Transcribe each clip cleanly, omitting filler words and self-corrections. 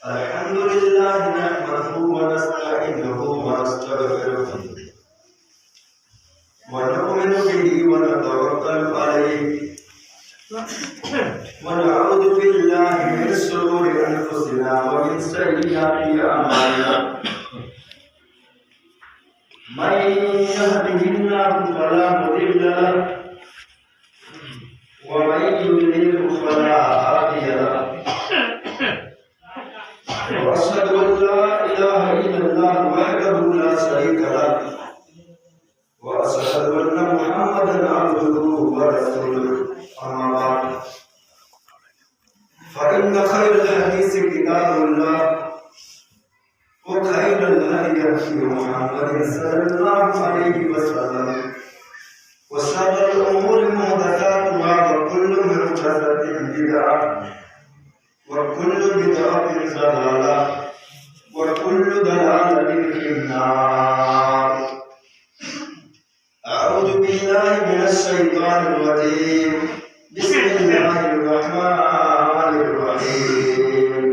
الحمد لله نحمده ونستعينه ونستغفره ونؤمن به ونتوكل عليه ونعوذ بالله من شرور انفسنا ومن سيئات اعمالنا من يهده الله فلا مضل له ومن يضلل فلا هادي له وأشهد أن لا إله إلا الله وحده لا شريك له وأشهد أن محمدا عبده ورسوله أما بعد فإن خير الحديث كتاب الله وخير الهدي هدي محمد صلى الله عليه وسلم وشر الأمور محدثاتها وكل محدثة بدعة وكل بدعة ضلالة وكل ضلالة في النار. أعوذ بالله من الشيطان الرجيم. بسم الله الرحمن الرحيم.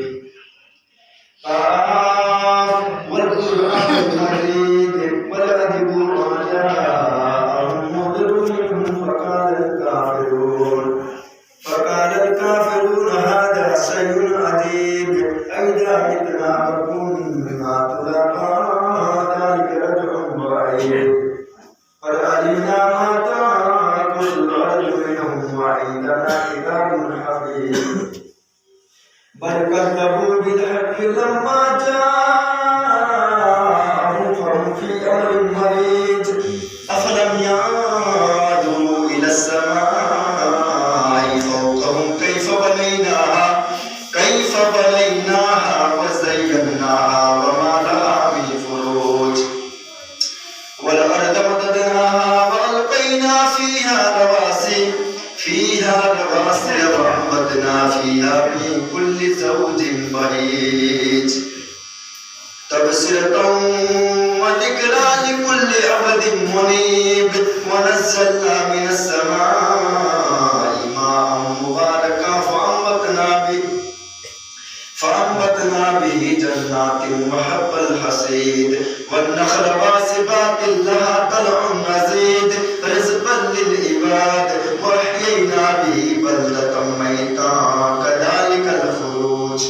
والقرآن المجيد والأدب ما جاءهم منذر منهم فقال الكافرون هذا شيء عجيب أئذا متنا وكنا ترابا ذلك رجع بعيد قد علمنا ما تأكل الأرض منهم وعندنا كتاب حفيظ بل كذبوا بالحق لما جاءهم فهم في أمر مريج أفلم يعودوا إلى السماء كيف بنيناها وزيناها وما لها من فروج والأرض مددناها وألقينا فيها رواسي وأنبتنا فيها من كل زوج بهيج تبصرة وذكرى لكل عبد منيب ونزلنا من السماء ماء مباركا فأنبتنا به جنات وحب الحصيد والنخل باسقات لها طلع نضيد رزقا للعباد وأحيينا به بلدة ميتا كذلك الخروج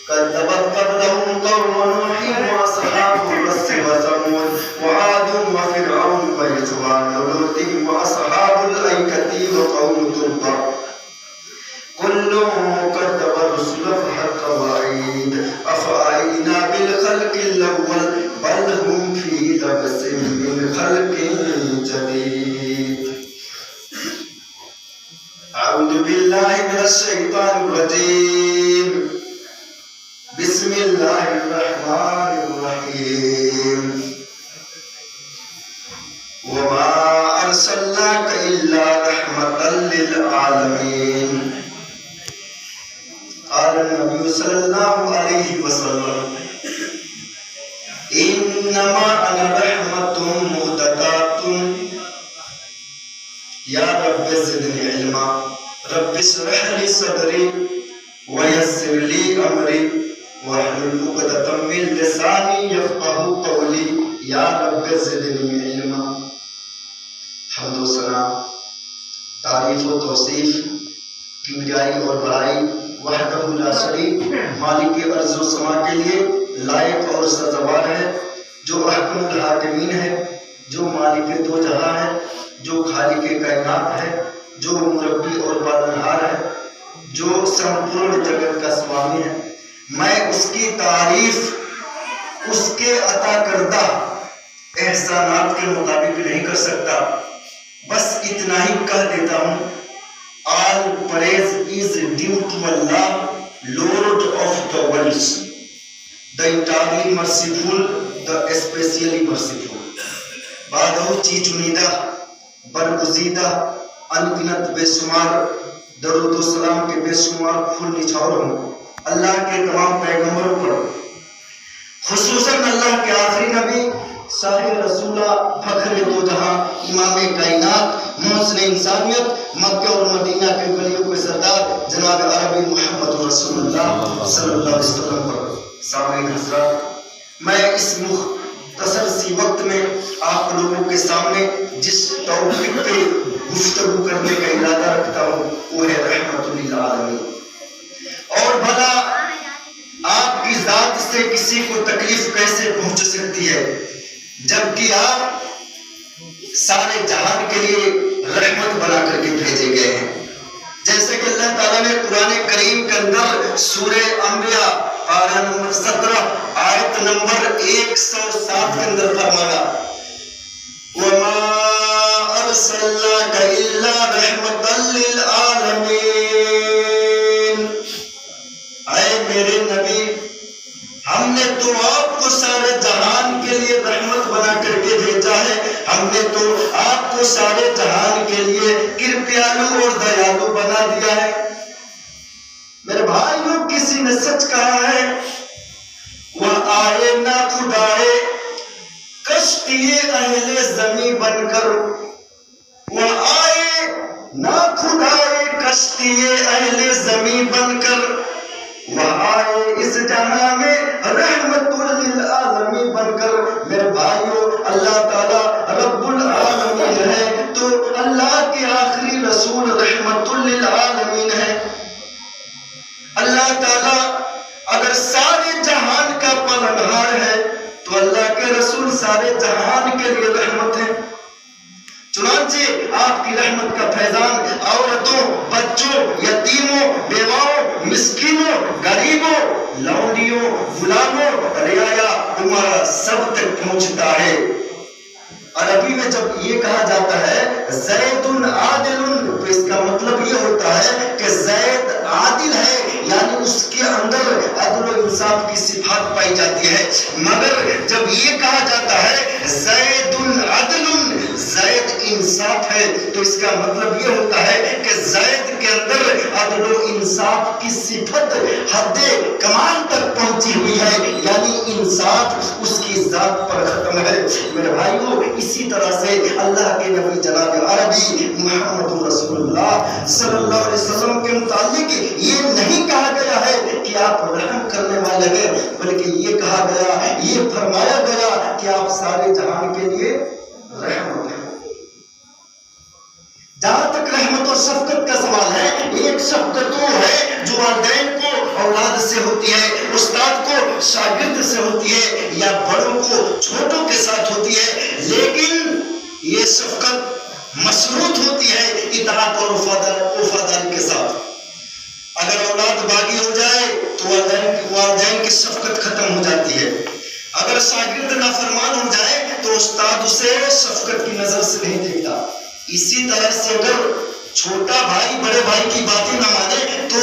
كذبت قبلهم قوم نوح وأصحاب الرس وثمود وعاد وفرعون وإخوان لوط وأصحاب الأيكة وقوم تبع كل كذب الرسل فحق وعيد أفأعينا بالخلق الأول بل هم في لبس من خلق جديد. أعوذ بالله من الشيطان الرجيم. بسم الله الرحمن الرحيم. وما أرسلناك إلا رحمة للعالمين. قال النبي صلى الله عليه وسلم إنما أنا رحمة مهداة يا رب زدني علما رب اشرح لي صدري ويسر لي أمري واحلل عقدة من لساني يفقهوا قولي يا رب زدني علما. حمد و ثنا تعریف و توصیف کبریائی اور بڑائی وحدہ لا شریک مالک ارض و سما کے لیے لائق اور سزاوار ہے، جو احکم الحاکمین ہے، جو مالک دو جہاں ہے، جو خالق کائنات ہے، جو مربی اور پالنہار ہے، جو سمپورن جگت کا سوامی ہے. میں اس کی تعریف اس کے عطا کردہ احسانات کے مطابق نہیں کر سکتا، بس اتنا ہی کہہ دیتا ہوں all praise is due to Allah, Lord of the worlds, the entirely merciful, the especially merciful. بادہ چی چنیدہ برگزیدہ انگنت بے شمار درود و سلام کے بے شمار پھول نچھاور ہوں اللہ کے تمام پیغمبروں پر، خصوصاً اللہ کے آخری نبی شاہ رسولہ فخر دو جہاں امام کائنات محسن انسانیت مکہ اور مدینہ کے گلیوں کے سردار جناب عربی محمد رسول اللہ صلی اللہ علیہ وسلم پر سامعین حضرات، میں اس مختصر سی وقت میں آپ لوگوں کے سامنے جس ٹاپک پہ گفتگو کرنے کا ارادہ رکھتا ہوں وہ ہے رحمت للعالمین۔ اور بھلا آپ کی ذات سے کسی کو تکلیف کیسے پہنچ سکتی ہے جبکہ آپ سارے جہان کے لیے رحمت بنا کر کے بھیجے گئے ہیں؟ جیسے کہ اللہ تعالیٰ نے قرآن کریم کے اندر سورہ انبیاء پارہ نمبر 17 آیت نمبر 107 کے اندر فرمایا وَمَا أَرْسَلْنَاكَ إِلَّا رَحْمَةً لِلْعَالَمِينَ۔ اے میرے نبی، ہم نے تو آپ کو سارے جہان کے لیے رحمت بنا کر کے بھیجا ہے، ہم نے تو آپ کو سارے جہان کے لیے کرپیالو اور دیالو بنا دیا ہے۔ میرے بھائیوں، کسی نے سچ کہا ہے وہ آئے نہ خدائے کشتی اہل زمین بن کر، وہ آئے نہ خدائے کشتی اہل زمین بن کر، وہ آئے اس جہاں میں رحمت للعالمین بن کر۔ میرے بھائیوں، اللہ تعالیٰ رب العالمین ہے تو اللہ کے آخری رسول رحمت للعالمین ہے۔ اللہ تعالیٰ اگر سارے جہان کا پالنہار ہے تو اللہ کے رسول سارے جہان کے لیے رحمت ہے۔ چنانچہ آپ کی رحمت کا فیضان عورتوں، بچوں، یتیموں، بیواؤں، مسکینوں، غریبوں، لونڈیوں، غلاموں، رعایا امراء سب تک پہنچتا ہے۔ عربی میں جب یہ کہا جاتا ہے زید عادل تو اس کا مطلب یہ ہوتا ہے کہ زید عادل ہے، یعنی اس کے اندر عدل و انصاف کی صفات پائی جاتی ہے۔ مگر جب یہ کہا جاتا ہے زید عدل، زید انصاف ہے، تو اس کا مطلب یہ ہوتا ہے کہ زید کے اندر عدل و انصاف کی صفت حد کمال تک پہنچی ہوئی ہے، یعنی انصاف اس کی ذات پر ختم ہے۔ میرے بھائیوں، اسی طرح سے اللہ کے نبی جناب عربی محمد رسول اللہ صلی اللہ علیہ وسلم کے متعلق یہ نہیں کہا گیا ہے کہ آپ رحم کرنے والے ہیں، بلکہ یہ کہا گیا، یہ فرمایا گیا کہ آپ سارے جہان کے لیے رحمت ہیں۔ جہاں تک رحمت اور شفقت کا سوال ہے، ایک شفقت وہ ہے جو والدین کو اولاد سے ہوتی ہے، استاد کو شاگرد سے ہوتی ہے، یا بڑوں کو چھوٹوں کے ساتھ ہوتی ہے، لیکن یہ شفقت مشروط ہوتی ہے اطاعت اور وفاداری کے ساتھ۔ اگر اولاد باغی ہو جائے تو والدین کی شفقت ختم ہو جاتی ہے، اگر شاگرد نافرمان ہو جائے تو استاد اسے شفقت کی نظر سے نہیں دیکھتا۔ اسی طرح سے اگر چھوٹا بھائی بڑے بھائی کی باتیں نہ مانے تو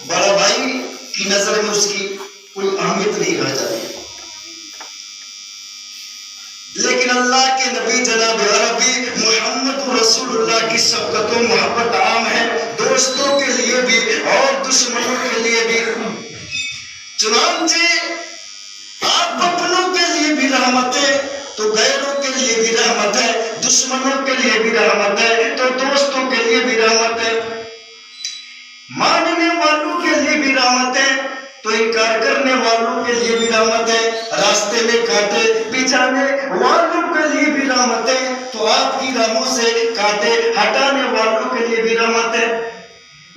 بڑا بھائی کی نظر میں اس کی کوئی اہمیت نہیں رہ جاتی۔ لیکن اللہ کے نبی جناب عربی محمد رسول اللہ کی شفقت و محبت عام ہے، دوستوں کے لیے بھی اور دشمنوں کے لیے بھی۔ چنانچہ آپ اپنوں کے لیے بھی رحمت ہے تو غیروں کے لیے بھی رحمت ہے، دشمنوں کے لیے بھی رحمت ہے تو دوستوں کے لیے بھی رحمت ہے، ماننے والوں کے لیے بھی رحمت ہے تو انکار کرنے والوں کے لیے بھی رحمت ہے، راستے میں کانٹے بچھانے والوں کے لیے بھی رحمت ہے تو آپ کی راہوں سے کانٹے ہٹانے والوں کے لیے بھی رحمت ہے۔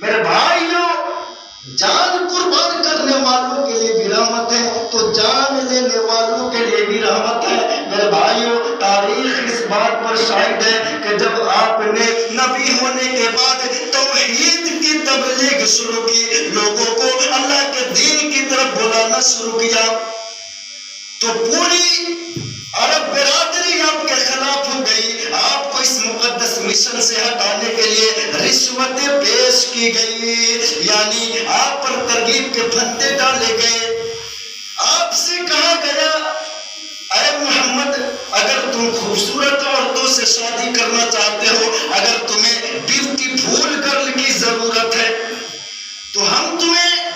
میرے بھائیوں، جان قربان کرنے والوں کے لیے بھی رحمت ہے تو جان لینے والوں کے لیے بھی رحمت ہے۔ میرے بھائیوں، تاریخ اس بات پر شاہد ہے کہ جب آپ نے نبی ہونے کے بعد توحید کی تبلیغ شروع کی، لوگوں کو اللہ کے دین کی طرف بلانا شروع کیا، تو پوری عرب برادری آپ کے خلاف ہو گئی، آپ کو اس مقدس مشن سے ہٹانے کے لیے رشوتیں پیش کی گئی، یعنی آپ پر ترغیب کے پھندے ڈالے گئے۔ آپ سے کہا گیا اے محمد، اگر تم خوبصورت عورتوں سے شادی کرنا چاہتے ہو، اگر تمہیں بیوٹیفل گرل کی ضرورت ہے تو ہم تمہیں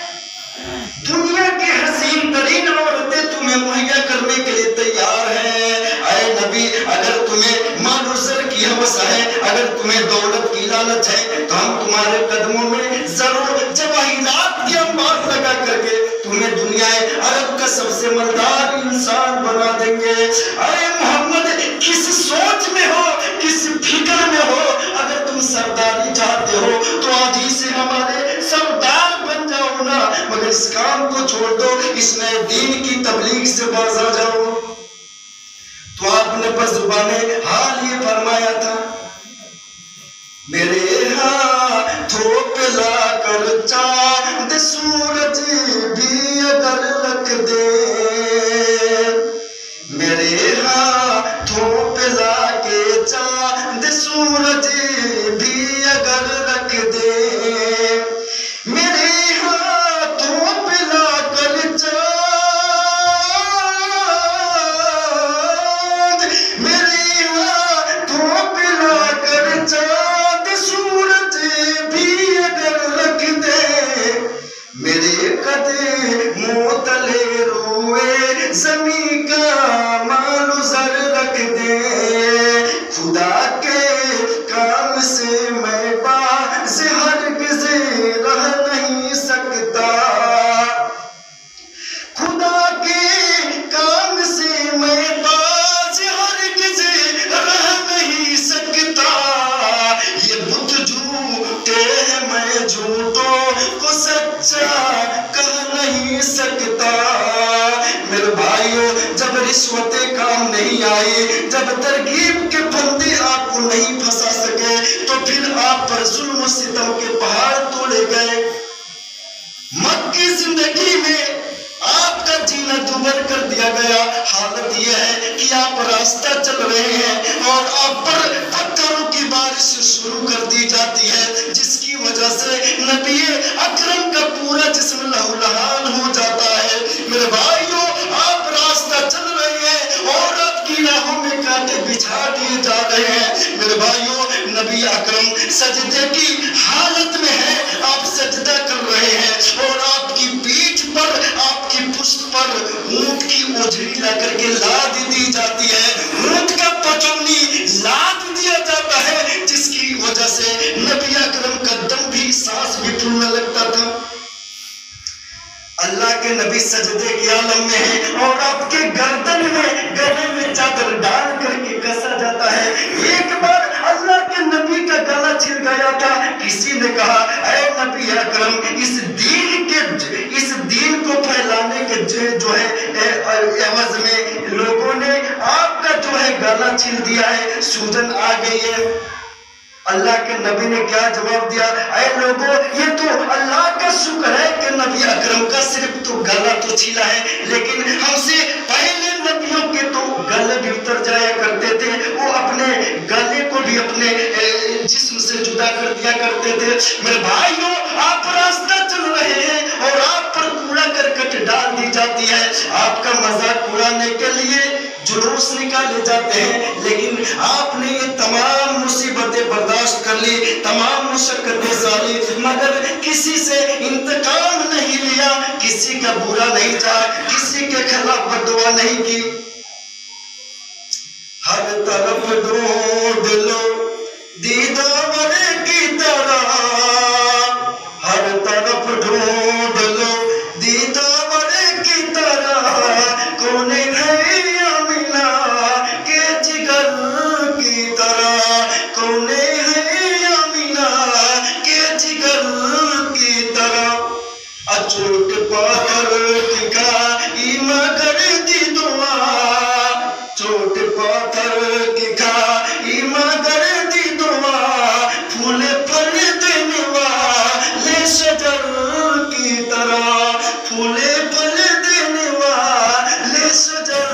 دنیا کی حسین ترین عورتیں تمہیں مہیا کرنے کے لیے تیار ہیں۔ اے نبی، اگر تمہیں مال و زر کی ہوس ہے، اگر تمہیں دولت کی لالچ ہے تو ہم تمہارے قدموں میں ضرور جواہرات کی انبار لگا کر کے تمہیں دنیا عرب کا سب سے مالدار انسان بنا دیں گے۔ اے محمد کس سوچ میں ہو، کس فکر میں ہو، اگر تم سرداری چاہتے ہو تو آج ہی سے ہمارے سردار بن جاؤ نا، مگر اس کام کو چھوڑ دو، اس نئے دین کی تبلیغ سے باز آ جاؤ۔ تو آپ نے بزبان حال یہ فرمایا تھا، میرے ہاتھوں پہ لا کر چاند سورج بھی اگر رکھ دے، میرے ہاتھوں پہ لا کے چاند سورج بھی اگر رکھ دے، میرے ہاتھوں پہ لا کر چاند، میرے ہاتھوں پہ لا کر چاند سورج بھی اگر رکھ دے، میرے قدموں تلے روئے زمین کا مال و زر رکھ دے، خدا کے کام سے میں باز ہرگز رہ نہیں سکتا، خدا کے کام سے میں باز ہرگز رہ نہیں سکتا، یہ بت جھوٹے ہیں میں جھوٹوں کو سچا کہہ نہیں سکتا۔ میرے بھائیو، جب رشوتیں کام نہیں آئی، جب ترغیب کے پھندے آپ کو نہیں پھنسا سکے، تو پھر آپ پر ظلم و ستم کے پہاڑ توڑے گئے۔ مکی زندگی میں آپ کا جینا دوبر کر دیا گیا۔ حالت یہ ہے کہ آپ راستہ چل رہے ہیں اور آپ پر پتھروں کی بارش شروع کر دی جاتی ہے، جس کی وجہ سے نبی اکرم کا پورا جسم لہو لہان ہو جاتا ہے۔ میرے بھائیوں، آپ راستہ چل رہے ہیں اور آپ کی راہوں میں کانٹے بچھا دیے جا رہے ہیں۔ میرے بھائیوں، نبی اکرم سجدے کی حالت میں ہے، آپ سجدہ کر رہے ہیں اور آپ کی پیٹھ پر، آپ کی پشت پر اونٹ کی اوجھڑی لا کر کے لاد دی جاتی ہے، اونٹ کا پچونی لاد دیا جاتا ہے، جس کی وجہ سے نبی اکرم کا دم بھی، سانس بھی پھولنے لگتا تھا۔ اللہ کے نبی سجدے کے عالم میں ہیں اور آپ کے گردن میں، گلے میں چادر ڈال کر کے کسا جاتا ہے۔ ایک بار اللہ کے نبی کا گلا چھل گیا تھا، کسی نے کہا اے نبی اکرم، اس دین کو پھیلانے کے جو ہے عوض میں لوگوں نے آپ کا جو ہے گلا چھل دیا ہے، سوجن آ گئی ہے۔ اللہ کے نبی نے کیا جواب دیا؟ اے لوگوں، یہ تو اللہ کا شکر ہے کہ نبی اکرم کا صرف تو گلا تو چھلا ہے، لیکن ہم سے پہلے نبیوں کے تو گلے بھی اتر جایا کرتے تھے، وہ اپنے گلے کو بھی اپنے جسم سے جدا کر دیا کرتے تھے۔ میرے بھائیوں، آپ راستہ چل رہے ہیں اور آپ پر کوڑا کرکٹ ڈال دی جاتی ہے، آپ کا مذاق اڑانے کے لیے جلوس نکالے جاتے ہیں، لیکن آپ نے یہ تمام مصیبتیں برداشت کر لی، تمام مشقتیں سالی، مگر کسی سے انتقام نہیں لیا، کسی کا برا نہیں چاہا، کسی کے خلاف بددعا نہیں کی۔ ہر طرف ڈھونڈ لو دیدار کی طرح، ہر طرف ڈھونڈ لو دیدار کی طرح، کون ہے آمینہ کے جگر کی طرح، کون ہے آمینہ کے جگر کی طرح، اچوٹ پاتھر کی کھائی مگر دی دعا، چوٹ پاتھر کی کھائی مگر دی دعا، پھول پھل دینے والے شجر کی طرح، پھول پھل دینے والے شجر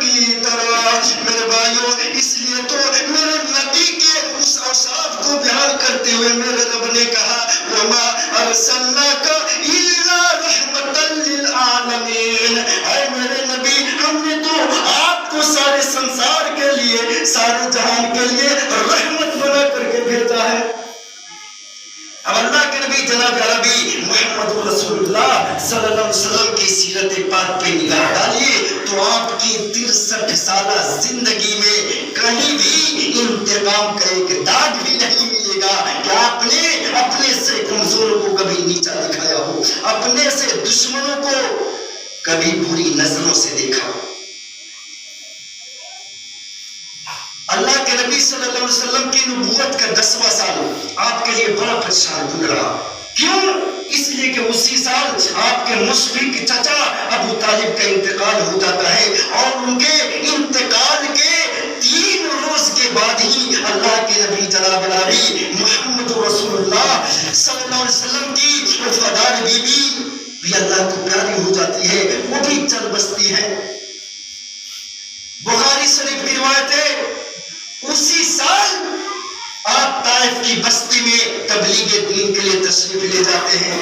کی طرح۔ میرے بھائیوں، اس لیے تو میرے نبی کے اس اوصاف کو بیان کرتے ہوئے میرے رب نے کہا وَمَا أَرْسَلْنَاكَ إِلَّا رَحْمَةً لِلْعَالَمِينَ، اے میرے نبی، ہم نے تو آپ کو سارے سنسار کے لیے، سارے جہان کے لیے رحمت بنا کر کے بھیجا ہے۔ اب اللہ کے نبی جناب عربی محمد رسول اللہ صلی اللہ علیہ وسلم کی سیرت پاک پہ نگاہ ڈالیے تو آپ کی 63 سالہ زندگی میں کہیں بھی انتقام کا ایک داغ بھی نہیں ملے گا کہ آپ نے اپنے سے کمزوروں کو کبھی نیچا دکھایا ہو، اپنے سے دشمنوں کو کبھی بری نظروں سے دیکھا. اللہ کے نبی صلی اللہ علیہ وسلم کی نبوت کا 10واں سال آپ کے لیے بڑا پریشان گزرا. کیوں؟ اس لیے کہ اسی سال آپ کے مشفق چچا ابو طالب کا انتقال ہو جاتا ہے، اور ان کے انتقال کے 3 روز کے بعد ہی اللہ کے نبی جناب نبی محمد رسول اللہ صلی اللہ علیہ وسلم کی وفادار بیوی بھی اللہ کو پیاری ہو جاتی ہے، وہ بھی چل بستی ہے. بخاری شریف کی روایت ہے اسی سال آپ طائف کی بستی میں تبلیغ دین کے لیے تشریف لے جاتے ہیں.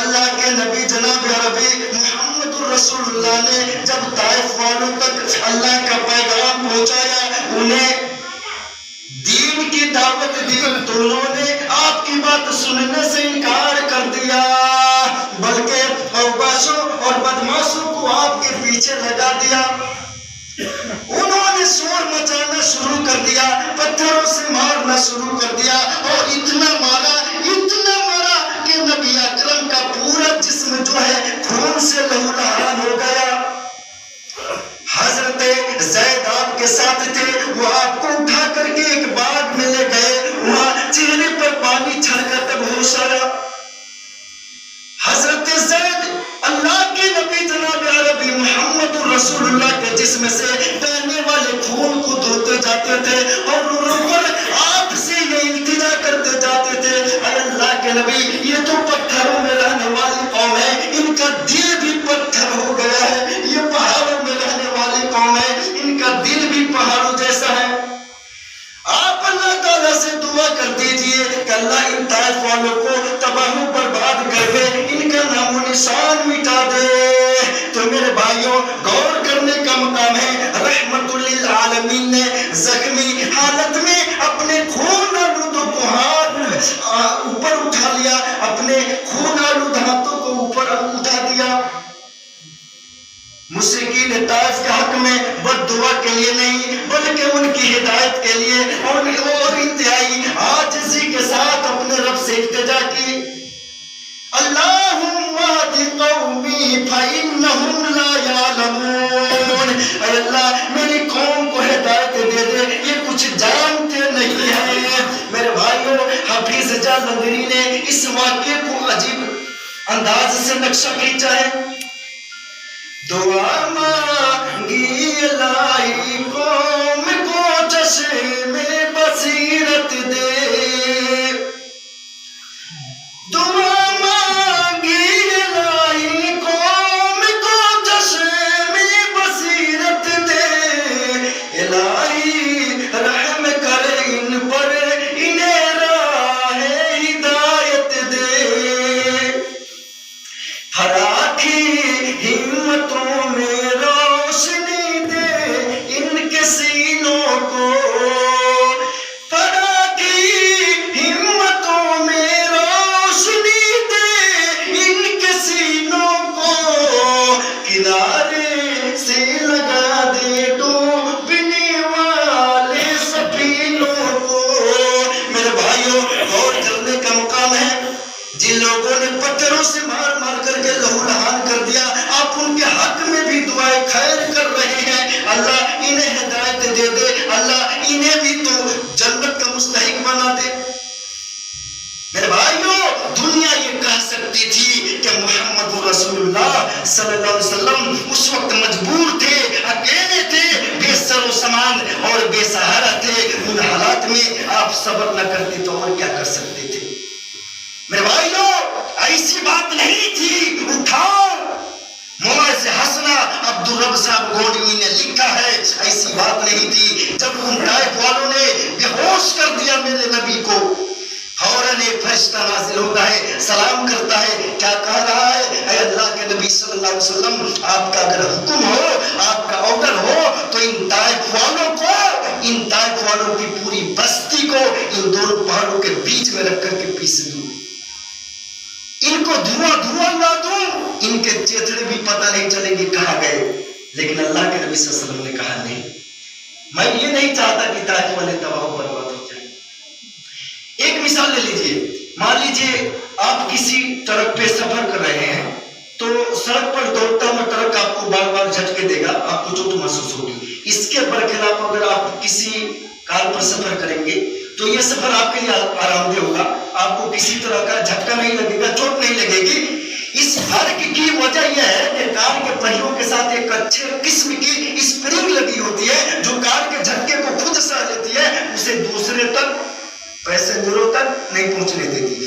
اللہ کے نبی جناب عربی محمد رسول اللہ نے جب طائف والوں تک اللہ کا پیغام پہنچایا، انہیں دین کی دعوت دی، تو انہوں نے آپ کی بات سننے سے انکار کر دیا، بلکہ اوباشوں اور بدماشوں کو آپ کے پیچھے لگا دیا. انہوں نے شور مچانا شروع کر دیا، پتھروں سے مارنا شروع کر دیا، اور اتنا مارا کہ نبی اکرم کا پورا جسم جو ہے خون سے لہولہان ہو گیا. حضرت زید آپ کے ساتھ تھے، وہ آپ کو اٹھا کر کے ایک باغ میں لے گئے، وہاں چہرے پر پانی چھڑ کر تب ہوش آیا. حضرت زید اللہ کے نبی جناب عربی محمد رسول اللہ کے جسم سے بہنے والے خون کو دھوتے جاتے تھے، اور رو کر آپ سے یہ التجا کرتے جاتے تھے، اے اللہ کے نبی، یہ تو پتھروں میں رہنے والی قوم ہے، ان کا دل بھی پتھر ہو گیا ہے. یہ پہاڑوں میں رہنے والی قوم ہے، ان کا دل بھی پہاڑوں جیسا ہے. آپ اللہ تعالیٰ سے دعا کر دیجئے کہ اللہ ان طائف والوں کو تباہ و برباد کر دے، ان کا نام و نشان مٹا دے. تو میرے بھائیوں، غور کرنے کا مقام ہے، رحمت للعالمین نے زخمی حالت میں اپنے خون آلود کو ہاتھ اوپر اٹھا لیا، اپنے خون آلود ہاتھوں کو اوپر اٹھا دیا. مشرکین طائف کے حق میں بد دعا کے لیے نہیں، بلکہ ان کی ہدایت کے لیے، اور انتہائی عاجزی کے ساتھ اپنے رب سے التجا کی. اللہم اہد قومی فإنہم لا یعلمون. اے اللہ میری قوم کو ہدایت دے دے، یہ کچھ جانتے نہیں ہیں. میرے بھائیوں، حافظ جالندری نے اس واقعے کو عجیب انداز سے نقشہ کھینچا ہے. دعا مانگی الہی قوم کو چشم بصیرت دے، دعا مانگی الہی قوم کو چشم بصیرت دے، الہی رحم کر ان پر انہیں راہ ہدایت دے. ہراکی ہمتوں میں روشنی دے ان کے سینوں کو، ہراکی ہمتوں میں روشنی دے ان کے سینوں کو، کنارے سے لگا دے ڈوبنے والے سفینوں کو. میرے بھائیوں، غور کرنے کا مقام ہے، جن لوگوں نے پتھروں سے مار کر کے لہولہان کر دیا، آپ ان کے حق میں بھی دعائیں خیر کر رہے ہیں. اللہ انہیں ہدایت دے دے، اللہ انہیں بھی تو جنت کا مستحق بنا دے. میرے بھائیوں، دنیا یہ کہہ سکتی تھی کہ محمد رسول اللہ صلی اللہ علیہ وسلم اس وقت مجبور تھے، اکیلے تھے، بے سر و سامان اور بے سہارا تھے. ان حالات میں آپ صبر نہ کرتے تو اور کیا کر سکتے تھے؟ میرے بھائیوں، ایسی بات نہیں تھی. اٹھاؤ، موعظ حسنہ عبدالرب صاحب گونڈوی نے لکھا ہے، ایسی بات نہیں تھی. جب ان طائف والوں نے بے ہوش کر دیا میرے نبی کو، فوراً ایک فرشتہ نازل ہوتا ہے، سلام کرتا ہے. کیا کہہ رہا ہے؟ اے اللہ کے نبی صلی اللہ علیہ وسلم، آپ کا اگر حکم ہو، آپ کا آرڈر ہو تو ان طائف والوں کی پوری بستی کو ان دونوں پہاڑوں کے بیچ میں رکھ کر کے پیس دوں، ان کو دھواں لا دوں، ان کے چیتڑے بھی پتہ نہیں چلیں گے کہاں گئے. لیکن اللہ کے نبی صلی اللہ علیہ وسلم نے کہا نہیں، میں یہ نہیں چاہتا کہ طائف والے تباہ و برباد ہو جائیں. ایک مثال لے لیجئے، مان لیجئے آپ کسی ٹرک پہ سفر کر رہے ہیں، تو سڑک پر دوڑتا ہوا ٹرک آپ کو بار بار جھٹکے دے گا، آپ کو چوٹ محسوس ہوگی۔ اس کے برخلاف اگر آپ کسی کار پر سفر کریں گے تو یہ سفر آپ کے لیے آرام دہ ہوگا، آپ کو کسی طرح کا جھٹکا نہیں لگے گا، چوٹ نہیں لگے گی۔ اس فرق کی وجہ یہ ہے کہ کار کے پہیوں کے ساتھ ایک اچھے قسم کی اسپرنگ لگی ہوتی ہے جو کار کے جھٹکے کو خود سہ لیتی ہے، اسے دوسرے تک، پیسنجروں تک نہیں پہنچنے دیتی۔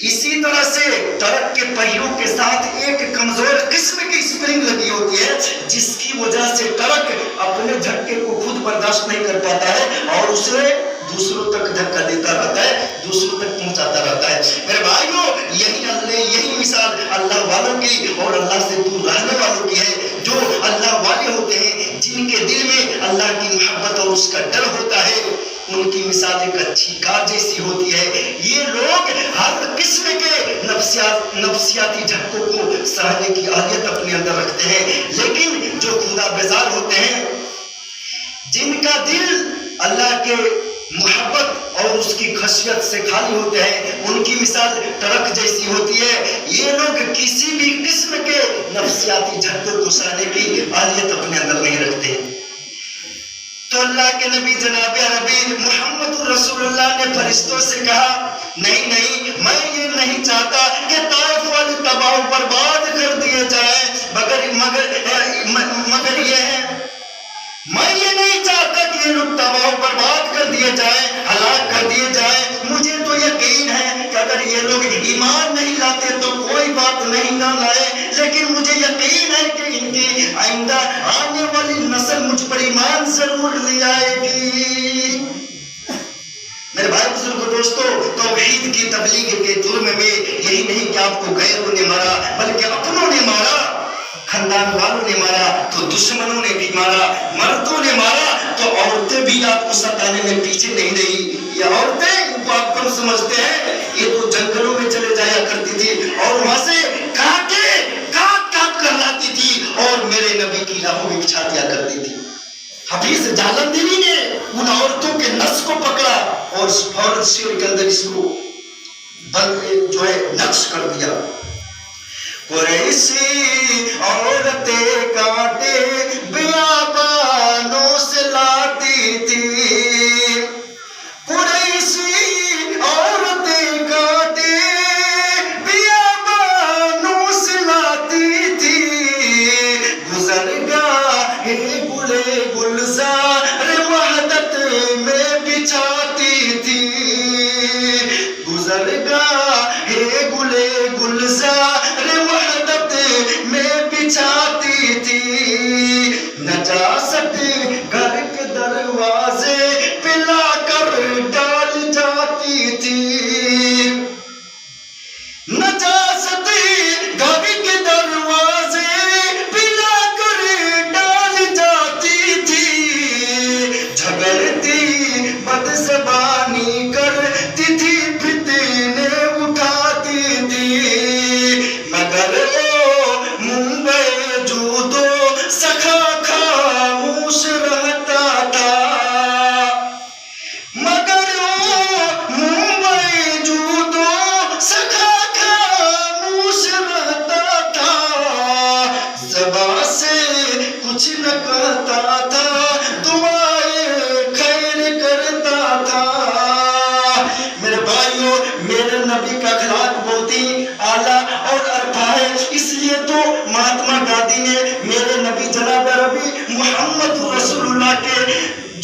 اسی طرح سے ٹرک کے پہیوں کے ساتھ ایک کمزور قسم کی اسپرنگ لگی ہوتی ہے جس کی وجہ سے ٹرک اپنے جھٹکے کو خود برداشت نہیں کر پاتا ہے اور اسے دوسروں تک دھکا دیتا رہتا ہے، دوسروں تک پہنچاتا رہتا ہے۔ میرے بھائیوں، یہی مثال اللہ والوں کی اور اللہ سے دور رہنے والوں کی ہے۔ جو اللہ والے ہوتے ہیں، جن کے دل میں اللہ کی محبت اور اس کا ڈر ہوتا ہے، ان کی مثال ایک اچھی کار جیسی ہوتی ہے۔ یہ لوگ ہر قسم کے نفسیاتی جھٹکوں کو سہنے کی اہلیت اپنے اندر رکھتے ہیں، لیکن جو خدا بیزار ہوتے ہیں، جن کا دل اللہ کے محبت اور اس کی خشیت سے خالی ہوتے ہیں، ان کی مثال ٹرک جیسی ہوتی ہے۔ یہ لوگ کسی بھی قسم کے نفسیاتی جھٹکوں کو سہنے کی اہلیت اپنے اندر نہیں رکھتے۔ تو اللہ کے نبی جناب عربی محمد رسول اللہ نے فرشتوں سے کہا، نہیں، میں یہ نہیں چاہتا کہ طائف والے تباہ و برباد کر دیے جائیں، مگر یہ ہے، میں یہ نہیں چاہتا کہ یہ لوگ تباہ و برباد کر دیے جائیں، ہلاک کر دیے جائیں۔ مجھے تو یقین ہے کہ اگر یہ لوگ ایمان نہیں لاتے تو کوئی بات نہیں نہ لائے، لیکن مجھے یقین ہے کہ ان کی آئندہ آنے والی نسل مجھ پر ایمان ضرور لے آئے گی۔ میرے بھائی بزرگ دوستو، توحید کی تبلیغ کے جرم میں یہی نہیں کہ آپ کو غیروں نے مارا، بلکہ اپنوں نے مارا، خاندان والوں نے مارا تو دشمنوں نے بھی مارا، مردوں نے مارا تو عورتیں بھی آپ کو ستانے میں پیچھے نہیں رہی۔ یہ عورتیں، ان کو آپ کم سمجھتے ہیں، یہ تو جنگلوں میں چلے جایا کرتی تھی اور وہاں سے کاٹ کر لاتی تھی اور میرے نبی کی راہوں میں بچھا دیا کرتی تھی۔ حفیظ جالندھری نے ان عورتوں کے نس کو پکڑا اور فوراً شیر کے اندر اس کو جو ہے نقش کر دیا۔ قریشی عورتیں کانٹے بیابانوں سے لاتی تھی، قریشی عورتیں کانٹے بیابانوں سے لاتی تھی، گزر گاہ گلے گلزار وحدت میں بچھاتی تھی، گزر گاہ گلے گلزار میں بچھاتی تھی، نجاست گھر کے دروازے پلا کر ڈال جاتی تھی، نجاست گھر کے دروازے پلا کر ڈال جاتی تھی، جھگڑتی بد زبانی کرتی تھی، فتنے اٹھاتی تھی، مگر سخا خاموش رہتا تھا، مگر ممبئی جودو سخا خاموش رہتا تھا، زبان سے کچھ نہ کہتا تھا، دعائیں خیر کرتا تھا۔ میرے بھائیوں، میرے نبی کا اخلاق بہت ہی اعلیٰ اور ارفع ہے، اس لیے تو مہاتما گاندھی نے میرے نبی جناب عربی محمد رسول اللہ کے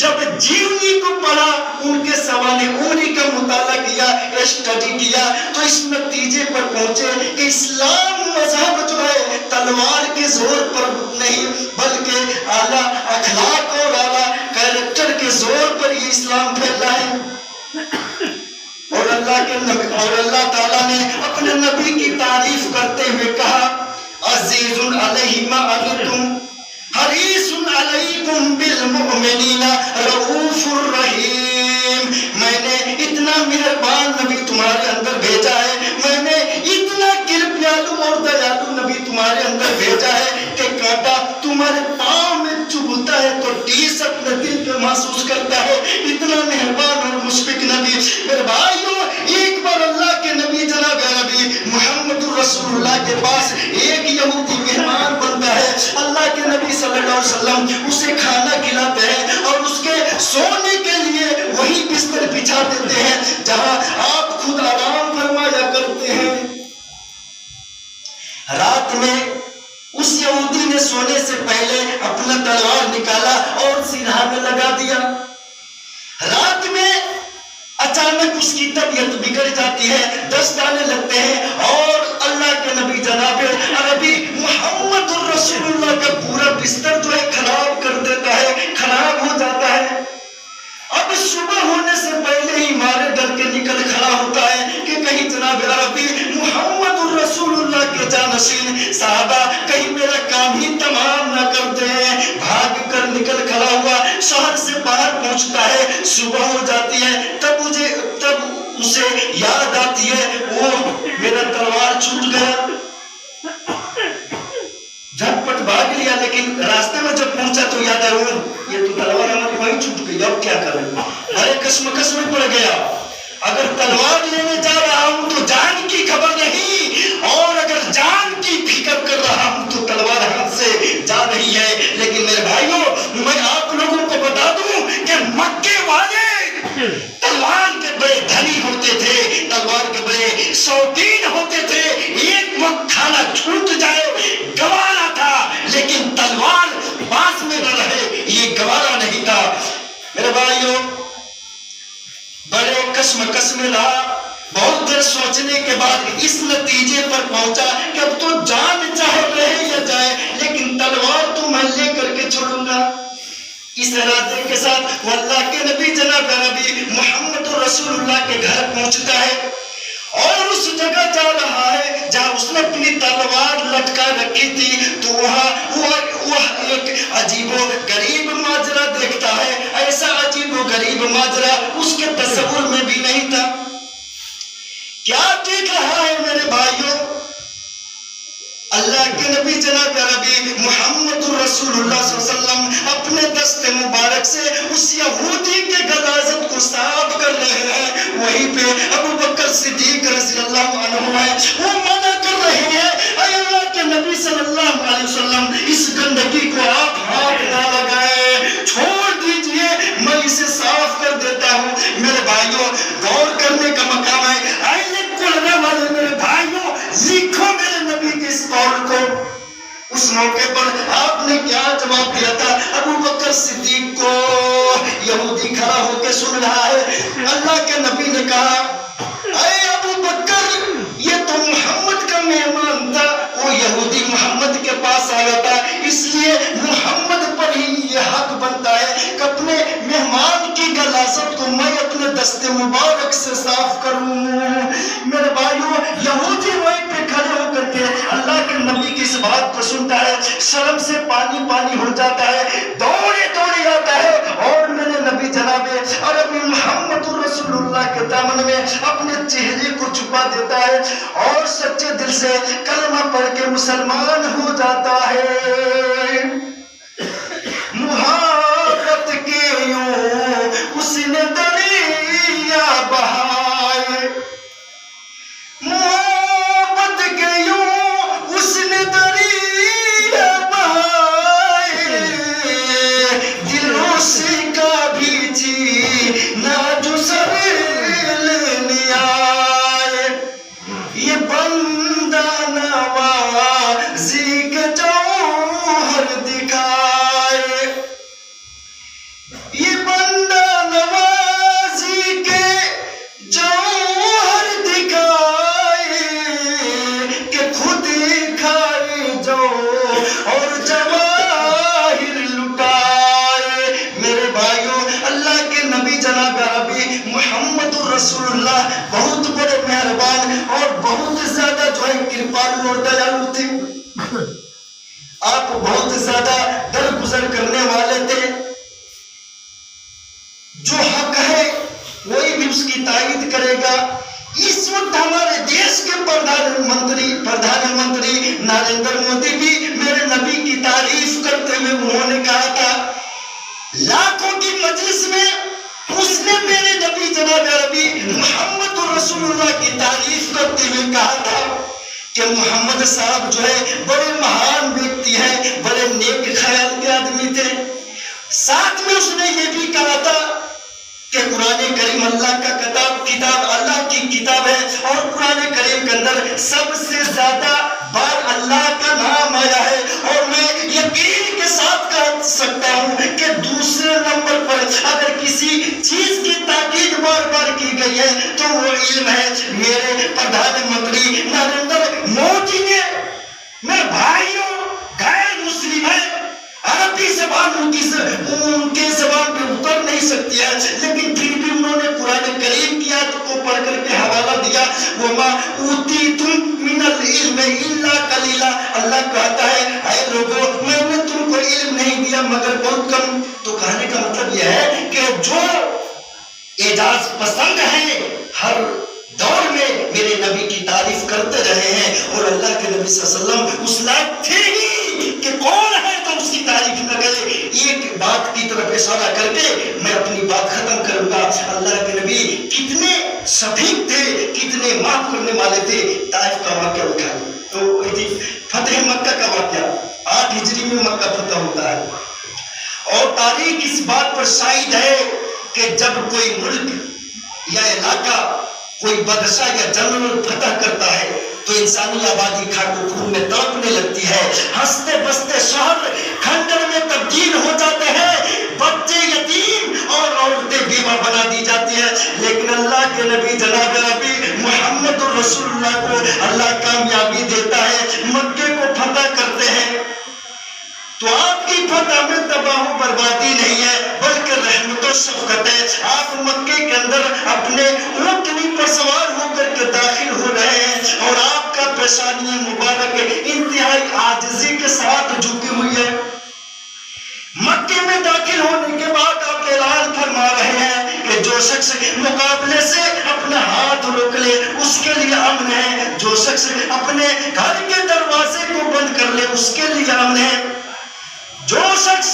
جب جیونی کو پڑھا، ان کے سوانح عمری کا مطالعہ کیا، اسٹڈی کیا، تو اس نتیجے پر پہنچے کہ اسلام مذہب جو ہے تلوار کے زور پر نہیں بلکہ اعلیٰ اخلاق اور اعلیٰ کیریکٹر کے زور پر یہ اسلام پھیلا ہے۔ اور اللہ تعالیٰ نے اپنے نبی کی تعریف کرتے ہوئے کہا، عزیز علیہ ما عنتم حریص علیکم بالمؤمنین رؤوف الرحیم۔ میں نے اتنا مہربان نبی تمہارے اندر بھیجا ہے، میں نے اتنا کرپیالو اور دیالو نبی تمہارے اندر بھیجا ہے کہ کانٹا تمہارے پاؤں میں چبھتا ہے تو ٹیس اپنے دل پہ محسوس کرتا ہے، اتنا مہربان اور مشفق نبی۔ میرے بھائیوں، ایک بار اللہ کے نبی جناب نبی محمد رسول اللہ کے پاس ایک یہودی علیہ وسلم اسے کھانا کھلاتے ہیں اور اس کے سونے کے لیے وہی بستر بچھا دیتے ہیں جہاں آپ خود آرام فرمایا کرتے ہیں۔ رات میں اس یہودی نے سونے سے پہلے اپنا تلوار نکالا اور سینہ میں لگا دیا۔ رات میں اچانک اس کی طبیعت بگڑ جاتی ہے، دست آنے لگتے ہیں اور اللہ کے نبی جناب عربی محمد الرسول اللہ کا پورا بستر جو ہے خراب کر دیتا ہے، خراب ہو جاتا ہے۔ اب صبح ہونے سے پہلے ہی مارے ڈر کے نکل کھڑا ہوتا ہے کہ کہیں جناب عربی محمد الرسول اللہ کے جانشین صحابہ کہیں میرا کام ہی تمام نہ کر دیں۔ بھاگ کر نکل کھڑا ہوا، شہر سے باہر پہنچتا ہے، صبح ہو جاتی ہے، تب اسے یاد آتی ہے وہ میرا تلوار چھوٹ گیا۔ جھٹپٹ بھاگ لیا، لیکن راستے میں جب پہنچا تو یاد آیا یہ تو تلوار ہماری وہیں چھوٹ گئی، اب کیا کریں؟ بڑے کشمکش میں پڑ گیا۔ اگر تلوار لینے جا رہا ہوں تو جان کی خبر نہیں، اور اگر جان کی فکر کر رہا ہوں تو تلوار ہاتھ سے جا رہی ہے۔ لیکن میرے بھائیوں، میں آپ لوگوں کو بتا دوں کہ مکے والے تلوار کے بڑے دھنی ہوتے تھے، تلوار کے بڑے شوقین ہوتے تھے۔ ایک وقت کھانا چھوٹ جائے گوارا تھا، لیکن تلوار پاس میں نہ رہے یہ گوارا نہیں تھا۔ میرے بھائیوں، بڑے کشمکش میں رہا، بہت دیر سوچنے کے بعد اس نتیجے پر پہنچا کہ اب تو جان چاہے رہے یا جائے، لیکن تلوار تو میں لے کر کے چھوڑوں گا۔ اس ارادے کے ساتھ وہ اللہ کے نبی جناب نبی محمد رسول اللہ کے گھر پہنچتا ہے اور اس جگہ جا رہا ہے جہاں اس نے اپنی تلوار لٹکا رکھی تھی، تو وہاں وہ ایک عجیب و غریب ماجرا دیکھتا ہے۔ ایسا عجیب و غریب ماجرا اس کے تصور میں بھی نہیں تھا۔ کیا دیکھ رہا ہے میرے بھائیوں؟ اللہ کے نبی جناب عربی محمد رسول اللہ صلی اللہ علیہ وسلم اپنے دست مبارک سے اس یہودی کے غلاظت کو صاف کر رہے ہیں۔ وہیں پہ ابو بکر صدیق رضی اللہ عنہ ہے، وہ منع کر رہے ہیں، اے اللہ کے نبی صلی اللہ علیہ وسلم اس گندگی کو آپ ہاتھ نہ لگائیں، چھوڑ دیجئے، میں اسے صاف کر دیتا ہوں۔ میرے بھائیوں، غور کرنے کا مقام ہے۔ آئیے کھولنے والے میرے بھائیوں، لکھو میرے نبی کے اس قول کو۔ اس موقع پر آپ نے کیا جواب دیا تھا؟ ابو بکر صدیق کو یہودی کھڑا ہو کے سن رہا ہے۔ اللہ کے نبی نے کہا، اے ابو بکر، یہ تو محمد کا مہمان تھا، وہ یہودی محمد کے پاس آیا تھا، اس لیے محمد پر ہی یہ حق بنتا ہے کہ اپنے مہمان کی غلاظت کو میں اپنے دست مبارک سے صاف کروں۔ میرے بھائیوں، یہودی وہیں پہ کھڑے ہو کر کے اللہ کے نبی کی اس بات کو سنتا ہے، شرم سے پانی پانی ہو جاتا ہے، دوڑے دوڑے آتا ہے اور میرے نبی جناب عربی محمد رسول اللہ کے دامن میں اپنے چہرے کو چھپا دیتا ہے اور سچے دل سے کلمہ پڑھ کے مسلمان ہو جاتا ہے۔ محبت کے یوں اس نے دریا بہائے، محبت کے یوں اس نے دریا بہائے، دلوں سے کبھی جینا جو سر لینے آئے، یہ بندہ نوازی کے جوہر دکھائے، یہ بندہ نوازی کے جوہر دکھائے، کہ خود کھائے جو اور جواہر لٹائے۔ میرے بھائیوں، اللہ کے نبی جناب عربی محمد رسول اللہ بہت بڑے مہربان اور بہت زیادہ جو ہے کرپالو اور دیالو تھے۔ آپ بہت زیادہ درگزر کرنے والے تھے، جو حق ہے کوئی بھی اس کی تائید کرے گا۔ اس وقت ہمارے دیش کے پردھان منتری نریندر مودی بھی میرے نبی کی تعریف کرتے ہوئے انہوں نے کہا تھا، لاکھوں کی مجلس میں اس نے میرے نبی جناب عربی محمد رسول اللہ کی تعریف کرتے ہوئے کہا تھا کہ محمد صاحب جو ہے بڑے مہان ویکتی ہیں، بڑے نیک خیال کے آدمی تھے۔ ساتھ میں اس نے یہ بھی کہا تھا کہ قرآن کریم اللہ کا کتاب اللہ کی کتاب ہے، اور قرآن کریم کے اندر سب سے زیادہ بار اللہ کا نام آیا ہے، اور میں یقین کے ساتھ کہہ سکتا ہوں کہ دوسرے نمبر پر اگر کسی چیز کی تاکید بار بار کی گئی ہے تو وہ علم ہے۔ میرے پردھان منتری نریندر مودی نے، میرے بھائیوں، غیر مسلم ہے، عربی زبان ان کے زبان پہ اتر نہیں سکتی ہے، لیکن پھر بھی انہوں نے قرآن کریم کی آیت کو پڑھ کر کے حوالہ دیا، وَمَا أُوتِيتُم مِّنَ الْعِلْمِ إِلَّا قَلِيلًا۔ اللہ کہتا ہے اے لوگوں، میں نے تم کو علم نہیں دیا مگر بہت کم۔ تو کہنے کا مطلب یہ ہے کہ جو اعجاز پسند ہے ہر دور میں میرے نبی کی تعریف کرتے رہے ہیں، اور اللہ کے نبی صلی اللہ علیہ وسلم اس لائق تھے ہی کہ کون ہے تو اس کی تعریف نہ کرے۔ ایک بات کی طرف اشارہ کر کے میں اپنی بات ختم کروں گا۔ اللہ کے نبی کتنے شفیق تھے، کتنے معاف کرنے والے تھے۔ طائف کا واقعہ اٹھائیے تو فتح مکہ کا واقعہ 8 ہجری میں مکہ فتح ہوتا ہے، اور تاریخ اس بات پر شاہد ہے کہ جب کوئی ملک یا علاقہ کوئی بادشاہ یا جنرل فتح کرتا ہے تو انسانی آبادی خاک و خون میں تڑپنے لگتی ہے، ہنستے بستے شہر کھنڈر میں تبدیل ہو جاتے ہیں، بچے یتیم اور عورتیں بیوہ بنا دی جاتی ہیں، لیکن اللہ کے نبی جناب نبی محمد رسول اللہ کو اللہ کامیابی دیتا ہے، مکے کو فتح کرتے ہیں۔ تو آپ کی فتح میں تباہ و بربادی نہیں ہے بلکہ رحمت و شفقت ہے۔ آپ مکے کے اندر اپنے اونٹنی پر سوار ہو کر کے داخل ہو رہے ہیں، اور آپ کا پیشانی مبارک انتہائی عاجزی کے ساتھ جھکی ہوئی ہے۔ مکے میں داخل ہونے کے بعد آپ اعلان فرما رہے ہیں کہ جو شخص مقابلے سے اپنا ہاتھ روک لے اس کے لیے امن ہے، جو شخص اپنے گھر کے دروازے کو بند کر لے اس کے لیے امن ہے، جو شخص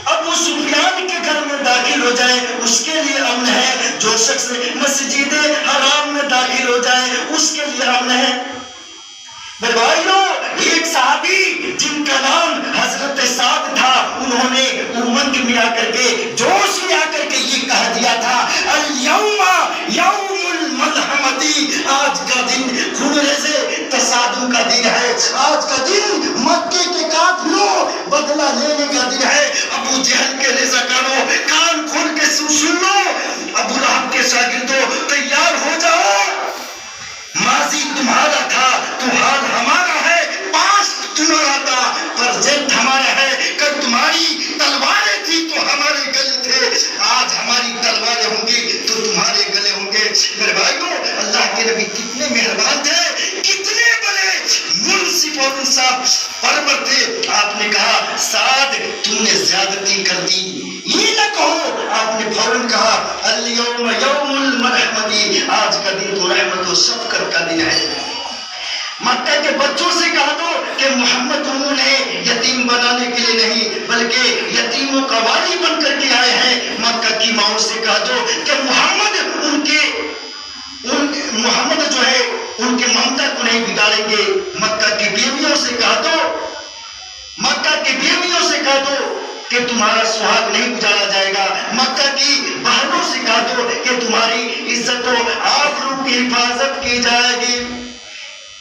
ابو سفیان کے گھر میں داخل ہو جائے اس کے لیے امن ہے، جو شخص مسجد حرام میں داخل ہو جائے اس کے لیے امن ہے۔ میرے بھائیوں، ایک صحابی جن کا نام حضرت سعد تھا، انہوں نے امنگ میں آ کر کے، جوش میں آ کر کے یہ کہہ دیا تھا، الیوم یوم الملحمتی، آج کا دن خونریزے تصادم کا دن ہے، آج کا دن مکے کے قاتلوں بدلہ لینے کا دن ہے۔ ابو جہل کے رضاکاروں کان کھول کے سن لو، ابو لہب کے شاگردوں تیار ہو جاؤ، ماضی تمہارا تھا تو حال ہمارا ہے، پاسٹ تمہارا تھا پرزینٹ ہمارا ہے، کل تمہاری تلواریں تھی تو ہمارے گلے تھے، آج ہماری تلواریں ہوں گی تو تمہارے گلے ہوں گے۔ میرے بھائیوں، اللہ کے نبی کتنے مہربان تھے، کتنے بڑے منصف اور انصاف پرور تھے۔ آپ نے کہا سعد تم نے زیادتی کر دی، یہ نہ کہو، آپ نے فوراً کہا الیوم یوم المرحمتی، آج کا دن تو رحمت و شفقت کا دن ہے۔ مکہ کے بچوں سے کہا دو کہ محمد انہیں یتیم بنانے کے لیے نہیں بلکہ یتیموں کا والی بن کر کے آئے ہیں۔ مکہ کی ماؤں سے کہا دو کہ محمد جو ہے ان کے ممتا کو نہیں بگاڑیں گے۔ مکہ کی بیویوں سے کہا دو کہ تمہارا سہاگ نہیں گزارا جائے گا۔ مکہ کی بہنوں سے کہا دو کہ تمہاری عزت و آبرو کی حفاظت کی جائے گی۔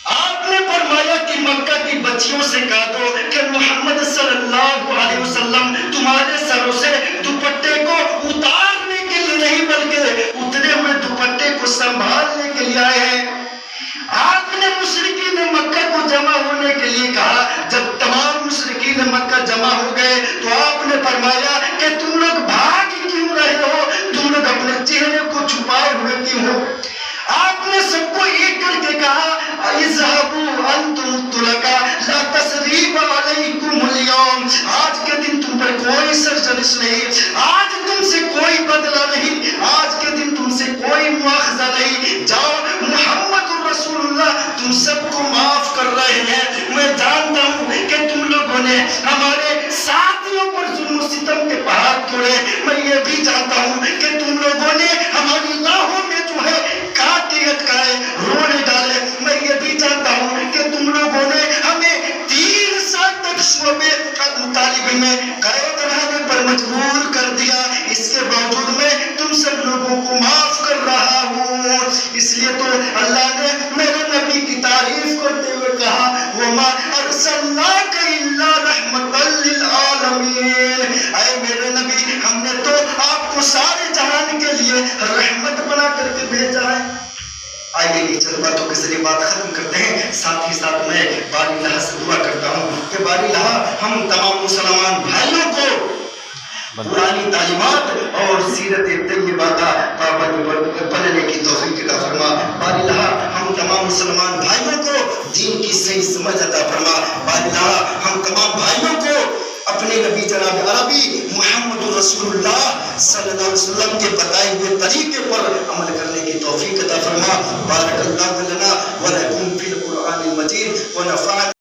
آپ نے فرمایا کہ مکہ کی بچیوں سے کہا دو کہ محمد صلی اللہ علیہ وسلم تمہارے سروں سے دوپٹے کو اتارنے کے لیے نہیں بلکہ اترے ہوئے دوپٹے کو سنبھالنے کے لیے آئے ہیں۔ آپ نے مشرکین مکہ کو جمع ہونے کے لیے کہا، جب تمام مشرکین مکہ جمع ہو گئے تو آپ نے فرمایا کہ تم لوگ بھاگ کیوں رہے ہو، تم لوگ اپنے چہرے کو چھپائے ہوئے کیوں ہو؟ آپ نے سب کو ایک کر کے کہا اذهبوا انتم الطلقاء لا تثریب علیکم اليوم، آج کے دن تم پر کوئی سرزنش نہیں، آج تم سے کوئی بدلہ نہیں، آج کے دن تم سے کوئی مواخذہ نہیں، جاؤ محمد رسول اللہ تم سب کو معاف کر رہے ہیں۔ میں جانتا ہوں کہ تم لوگوں نے ہمارے ساتھیوں پر ظلم و ستم کے پہاڑ توڑے، میں یہ بھی جانتا ہوں کہ تم لوگوں نے ہماری راہوں میں جو ہے کانٹے اٹکائے، رونے ڈالے، میں یہ بھی جانتا ہوں کہ تم اس لیے تو اللہ نے میرے نبی کی تعریف کرتے ہوئے کہا وَمَا أَرْسَلْنَاكَ إِلَّا رَحْمَةً لِلْعَالَمِينَ، اے میرے نبی ہم نے تو آپ کو سارے جہان کے لیے رحمت بنا کر کے بھیجا ہے۔ آئیے یہ چند باتوں کے ذریعے بات ختم کرتے ہیں، ساتھ ہی ساتھ میں باری اللہ سے دعا کرتا ہوں کہ باری اللہ ہم تمام مسلمان بھائیوں کو پرانی تعلیمات اور سیرت طیبہ کا پابند بننے کی توفیق عطا فرما۔ باری اللہ ہم تمام مسلمان بھائیوں کو دین کی صحیح سمجھ عطا فرما۔ باری اللہ ہم تمام بھائیوں کو اپنے نبی جناب عربی محمد رسول اللہ صلی اللہ علیہ وسلم کے بتائے ہوئے طریقے پر عمل کرنے کی توفیق عطا فرما۔ بارک اللہ لنا و لکم فی القرآن المجید و نفعنا